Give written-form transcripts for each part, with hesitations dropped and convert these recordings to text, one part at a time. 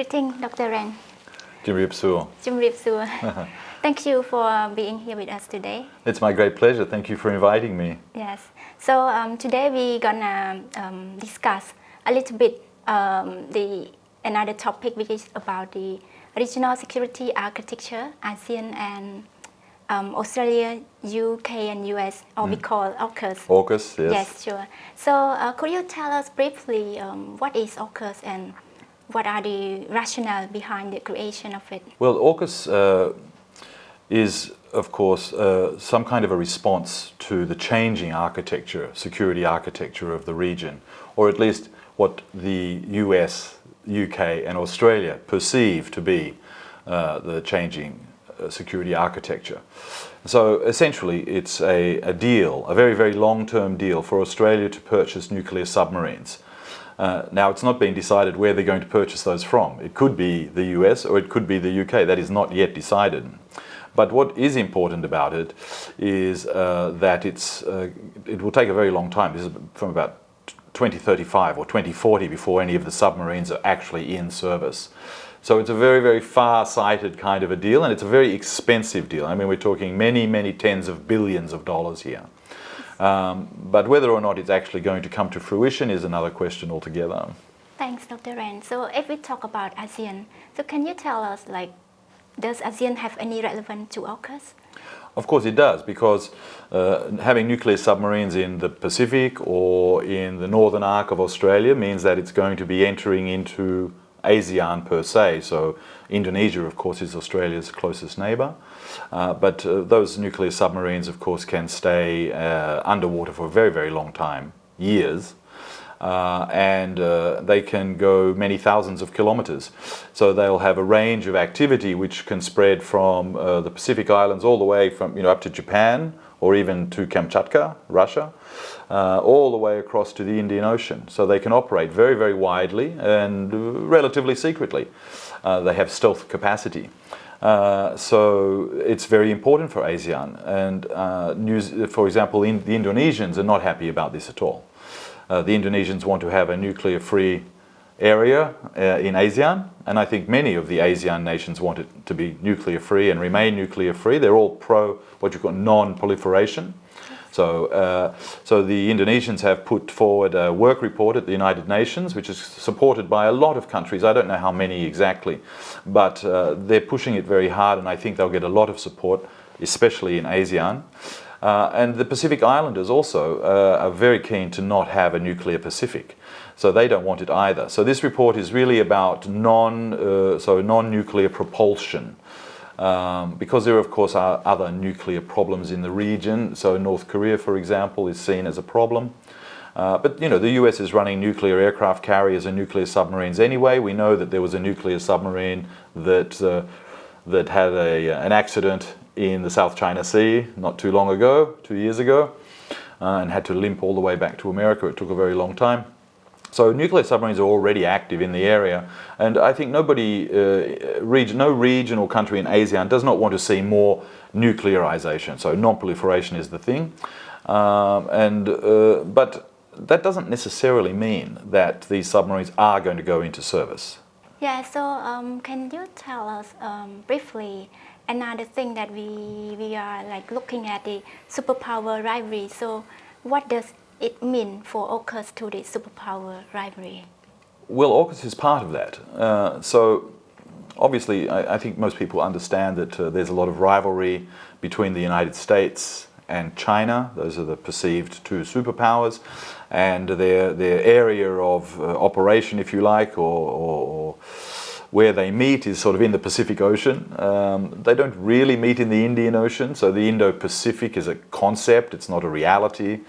Greeting, Dr. Wren. Thank you for being here with us today. It's my great pleasure. Thank you for inviting me. Yes. So today we're gonna discuss a little bit another topic, which is about the regional security architecture, ASEAN and Australia, UK and US, or we call AUKUS. AUKUS, yes. Yes, sure. So could you tell us briefly what is AUKUS and what are the rationale behind the creation of it? Well, AUKUS is, of course, some kind of a response to the changing architecture, security architecture of the region, or at least what the US, UK and Australia perceive to be the changing security architecture. So essentially it's a deal, a very, very long-term deal for Australia to purchase nuclear submarines. Now it's not been decided where they're going to purchase those from. It could be the US or it could be the UK. That is not yet decided. But what is important about it is that it will take a very long time. This is from about 2035 or 2040 before any of the submarines are actually in service. So it's a very, very far-sighted kind of a deal, and it's a very expensive deal. I mean, we're talking many, many tens of billions of dollars here. But whether or not it's actually going to come to fruition is another question altogether. Thanks, Dr. Wren. So if we talk about ASEAN, so can you tell us, does ASEAN have any relevance to AUKUS? Of course it does, because having nuclear submarines in the Pacific or in the northern arc of Australia means that it's going to be entering into ASEAN per se. So Indonesia, of course, is Australia's closest neighbour. But those nuclear submarines, of course, can stay underwater for a very, very long time, years. And they can go many thousands of kilometres. So they'll have a range of activity which can spread from the Pacific Islands all the way from, up to Japan or even to Kamchatka, Russia, all the way across to the Indian Ocean. So they can operate very, very widely and relatively secretly. They have stealth capacity. So it's very important for ASEAN. And for example, the Indonesians are not happy about this at all. The Indonesians want to have a nuclear-free area in ASEAN, and I think many of the ASEAN nations want it to be nuclear-free and remain nuclear-free. They're all pro what you call non-proliferation. So the Indonesians have put forward a work report at the United Nations, which is supported by a lot of countries. I don't know how many exactly, but they're pushing it very hard, and I think they'll get a lot of support, especially in ASEAN. And the Pacific Islanders also are very keen to not have a nuclear Pacific. So they don't want it either. So this report is really about non-nuclear propulsion. Because there, of course, are other nuclear problems in the region. So North Korea, for example, is seen as a problem. But, the US is running nuclear aircraft carriers and nuclear submarines anyway. We know that there was a nuclear submarine that had an accident in the South China Sea not too long ago, 2 years ago, and had to limp all the way back to America. It took a very long time. So nuclear submarines are already active in the area, and I think no region or country in ASEAN does not want to see more nuclearization. So non-proliferation is the thing, but that doesn't necessarily mean that these submarines are going to go into service. Yeah, so can you tell us briefly another thing that we are looking at the superpower rivalry. So what does it mean for AUKUS to the superpower rivalry? Well, AUKUS is part of that. So obviously I think most people understand that there's a lot of rivalry between the United States and China. Those are the perceived two superpowers, and their area of operation, if you like, or where they meet is sort of in the Pacific Ocean. They don't really meet in the Indian Ocean, so the Indo-Pacific is a concept, it's not a reality.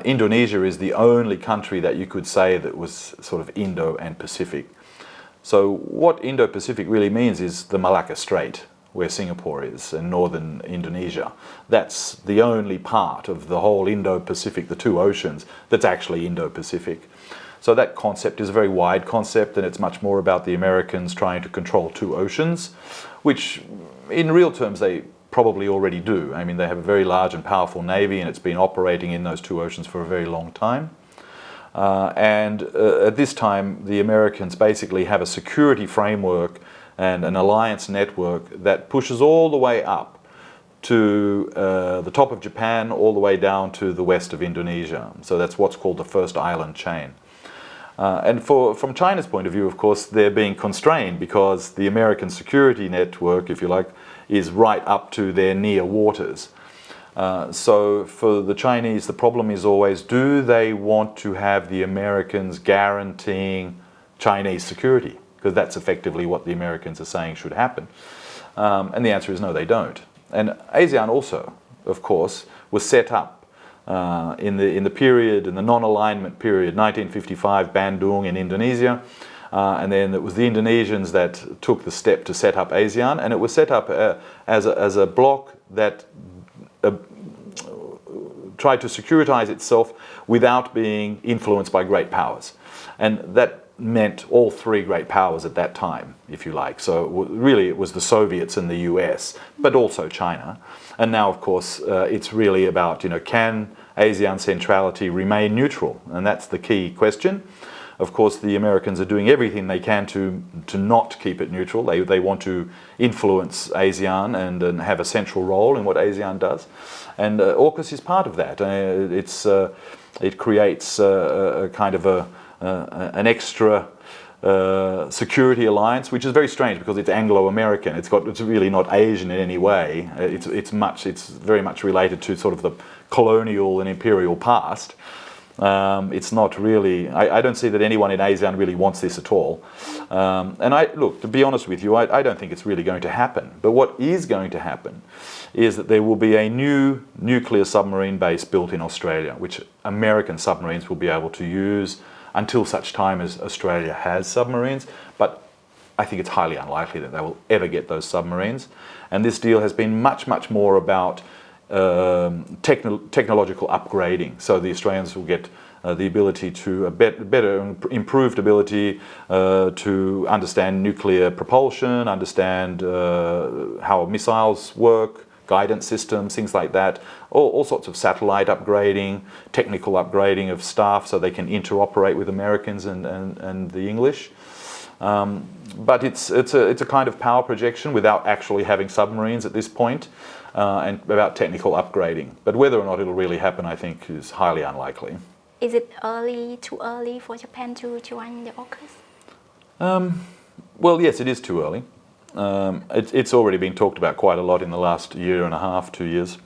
Indonesia is the only country that you could say that was sort of Indo and Pacific. So what Indo-Pacific really means is the Malacca Strait, where Singapore is, and northern Indonesia. That's the only part of the whole Indo-Pacific, the two oceans, that's actually Indo-Pacific. So that concept is a very wide concept, and it's much more about the Americans trying to control two oceans, which in real terms they probably already do. I mean, they have a very large and powerful navy, and it's been operating in those two oceans for a very long time. At this time, the Americans basically have a security framework and an alliance network that pushes all the way up to the top of Japan, all the way down to the west of Indonesia. So that's what's called the first island chain. From China's point of view, of course, they're being constrained because the American security network, if you like, is right up to their near waters. So for the Chinese, the problem is always, do they want to have the Americans guaranteeing Chinese security? Because that's effectively what the Americans are saying should happen. And the answer is no, they don't. And ASEAN also, of course, was set up in the period, in the non-alignment period, 1955, Bandung in Indonesia, and then it was the Indonesians that took the step to set up ASEAN, and it was set up as a bloc that tried to securitize itself without being influenced by great powers. And that meant all three great powers at that time, if you like. So really it was the Soviets and the US, but also China. And now, of course, it's really about, can ASEAN centrality remain neutral? And that's the key question. Of course, the Americans are doing everything they can to not keep it neutral. They want to influence ASEAN and have a central role in what ASEAN does. And AUKUS is part of that. It creates a kind of an extra security alliance, which is very strange because it's Anglo-American. It's really not Asian in any way. It's very much related to sort of the colonial and imperial past. It's not really. I don't see that anyone in ASEAN really wants this at all. Look, to be honest with you, I don't think it's really going to happen. But what is going to happen is that there will be a new nuclear submarine base built in Australia, which American submarines will be able to use until such time as Australia has submarines. But I think it's highly unlikely that they will ever get those submarines. And this deal has been much, much more about technological upgrading. So the Australians will get the ability to better improved ability to understand nuclear propulsion, understand how missiles work, guidance systems, things like that, all sorts of satellite upgrading, technical upgrading of staff so they can interoperate with Americans and the English. But it's a kind of power projection without actually having submarines at this point, and about technical upgrading. But whether or not it'll really happen, I think, is highly unlikely. Is it too early for Japan to join the AUKUS? Well, yes, it is too early. It's already been talked about quite a lot in the last year and a half, 2 years.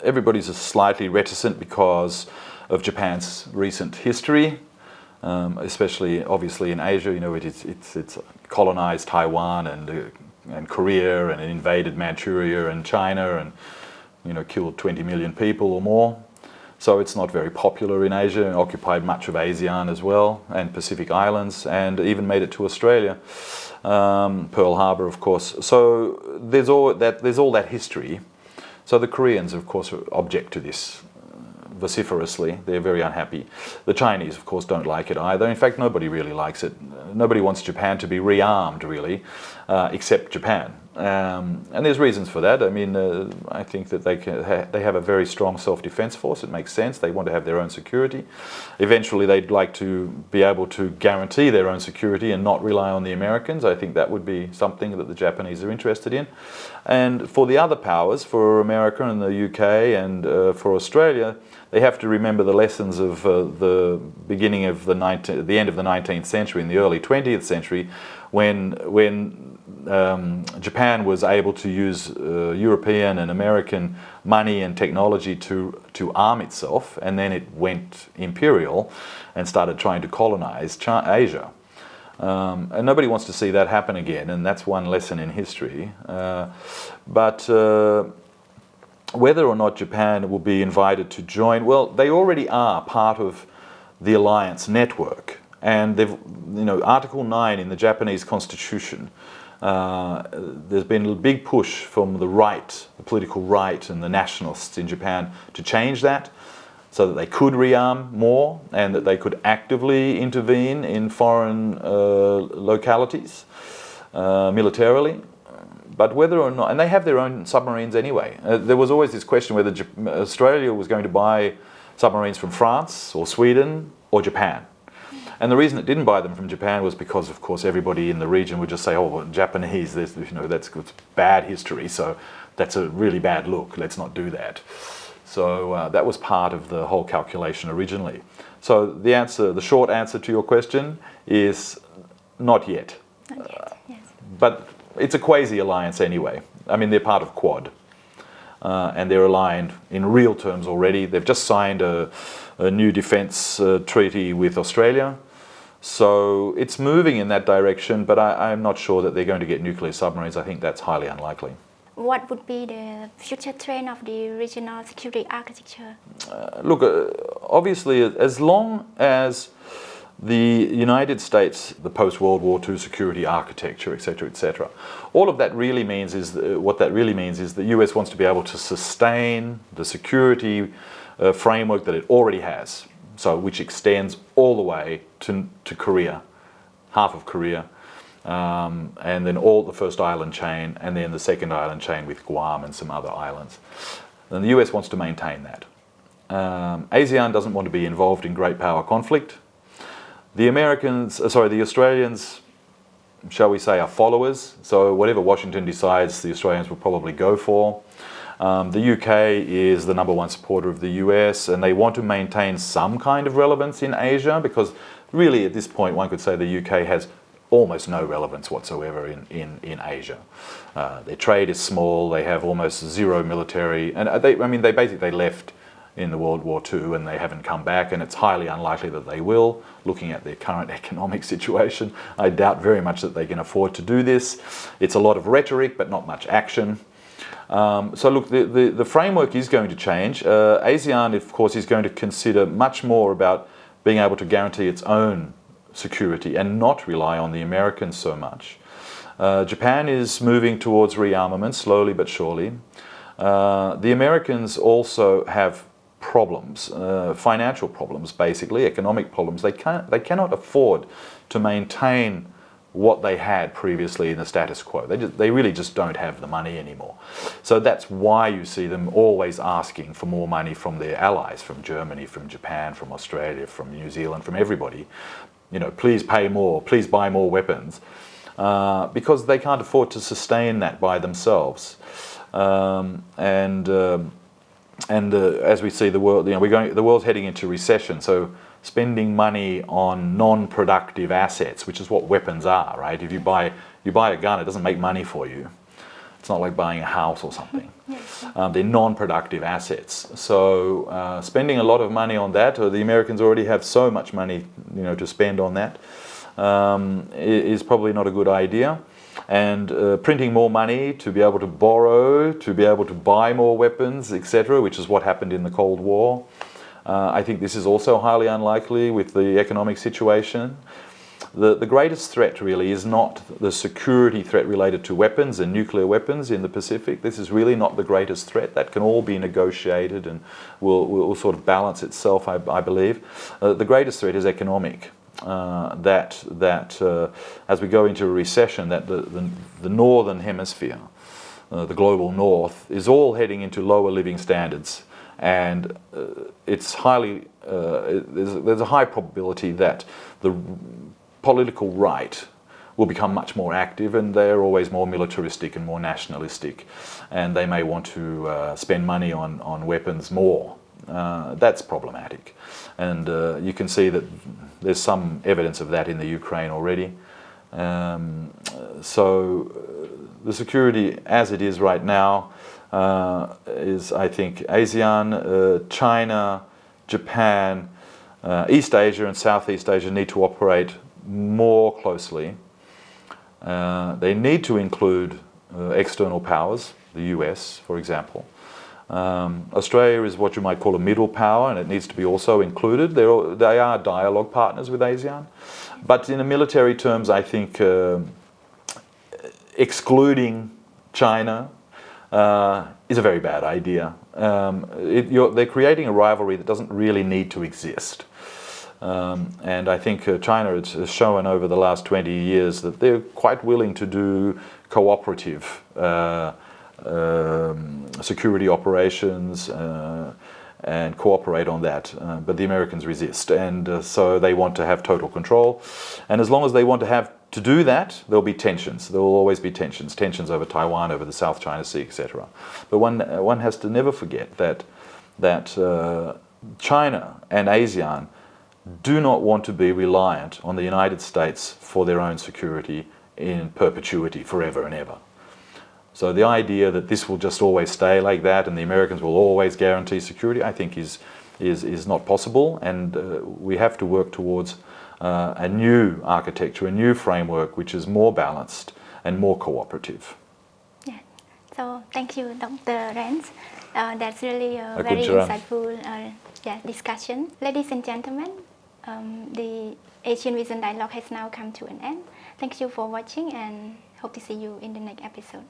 Everybody's slightly reticent because of Japan's recent history, especially obviously in Asia. It's colonized Taiwan and Korea, and it invaded Manchuria and China, and killed 20 million people or more. So it's not very popular in Asia, and occupied much of ASEAN as well, and Pacific Islands, and even made it to Australia. Pearl Harbor, of course. So there's all that history. So the Koreans, of course, object to this vociferously. They're very unhappy. The Chinese, of course, don't like it either. In fact, nobody really likes it. Nobody wants Japan to be rearmed, really, except Japan. And there's reasons for that. I mean, I think that they have a very strong self-defense force. It makes sense. They want to have their own security. Eventually, they'd like to be able to guarantee their own security and not rely on the Americans. I think that would be something that the Japanese are interested in. And for the other powers, for America and the UK and for Australia, they have to remember the lessons of the beginning of the end of the 19th century and the early 20th century, when Japan was able to use European and American money and technology to arm itself, and then it went imperial and started trying to colonize Asia. And nobody wants to see that happen again, and that's one lesson in history. But whether or not Japan will be invited to join, well, they already are part of the alliance network. And they've, Article 9 in the Japanese Constitution, there's been a big push from the right, the political right and the nationalists in Japan to change that so that they could rearm more and that they could actively intervene in foreign localities militarily. But whether or not, and they have their own submarines anyway. There was always this question whether Australia was going to buy submarines from France or Sweden or Japan. And the reason it didn't buy them from Japan was because, of course, everybody in the region would just say, oh, well, Japanese, that's bad history, so that's a really bad look, let's not do that. So that was part of the whole calculation originally. So the short answer to your question is not yet. Not yet, yes. But it's a quasi-alliance anyway. I mean, they're part of Quad. And they're aligned in real terms already. They've just signed a new defence treaty with Australia. So it's moving in that direction, but I'm not sure that they're going to get nuclear submarines. I think that's highly unlikely. What would be the future trend of the regional security architecture? Look, obviously, as long as the United States, the post-World War II security architecture, etc., all of that really means is, what that really means is the US wants to be able to sustain the security framework that it already has, so which extends all the way to Korea, half of Korea, and then all the first island chain, and then the second island chain with Guam and some other islands. And the US wants to maintain that. ASEAN doesn't want to be involved in great power conflict. The Australians, shall we say, are followers. So whatever Washington decides, the Australians will probably go for. The UK is the #1 supporter of the US, and they want to maintain some kind of relevance in Asia, because really at this point one could say the UK has almost no relevance whatsoever in Asia. Their trade is small, they have almost zero military, and they basically left in the World War II and they haven't come back, and it's highly unlikely that they will, looking at their current economic situation. I doubt very much that they can afford to do this. It's a lot of rhetoric but not much action. So look, the framework is going to change. ASEAN, of course, is going to consider much more about being able to guarantee its own security and not rely on the Americans so much. Japan is moving towards rearmament, slowly but surely. The Americans also have problems, financial problems basically, economic problems. They cannot afford to maintain what they had previously in the status quo. They really just don't have the money anymore. So that's why you see them always asking for more money from their allies, from Germany, from Japan, from Australia, from New Zealand, from everybody. You know, please pay more, please buy more weapons, because they can't afford to sustain that by themselves. As we see the world, the world's heading into recession, so spending money on non-productive assets, which is what weapons are, right? If you buy a gun, it doesn't make money for you. It's not like buying a house or something. Yes. They're non-productive assets. So spending a lot of money on that, or the Americans already have so much money, to spend on that, is probably not a good idea. And printing more money to be able to borrow, to be able to buy more weapons, etc., which is what happened in the Cold War. I think this is also highly unlikely with the economic situation. The greatest threat really is not the security threat related to weapons and nuclear weapons in the Pacific. This is really not the greatest threat. That can all be negotiated and will sort of balance itself, I believe. The greatest threat is economic. As we go into a recession, that the northern hemisphere, the global north, is all heading into lower living standards, and it's there's a high probability that the political right will become much more active, and they're always more militaristic and more nationalistic, and they may want to spend money on weapons more. That's problematic, and you can see that there's some evidence of that in the Ukraine already. So the security as it is right now is, I think, ASEAN, China, Japan, East Asia and Southeast Asia need to operate more closely. They need to include external powers, the US, for example. Australia is what you might call a middle power, and it needs to be also included. They are dialogue partners with ASEAN. But in military terms, I think excluding China is a very bad idea. They're creating a rivalry that doesn't really need to exist. And I think China has shown over the last 20 years that they're quite willing to do cooperative security operations, and cooperate on that. But the Americans resist, and so they want to have total control. And as long as they want to do that, there'll be tensions. There will always be tensions over Taiwan, over the South China Sea, etc. But one has to never forget that China and ASEAN do not want to be reliant on the United States for their own security in perpetuity, forever and ever. So the idea that this will just always stay like that and the Americans will always guarantee security, I think is not possible, and we have to work towards a new architecture, a new framework which is more balanced and more cooperative. Yeah. So thank you, Dr. Wren. That's really a very CHHOUN. insightful discussion. Ladies and gentlemen, the Asian Vision Dialogue has now come to an end. Thank you for watching and hope to see you in the next episode.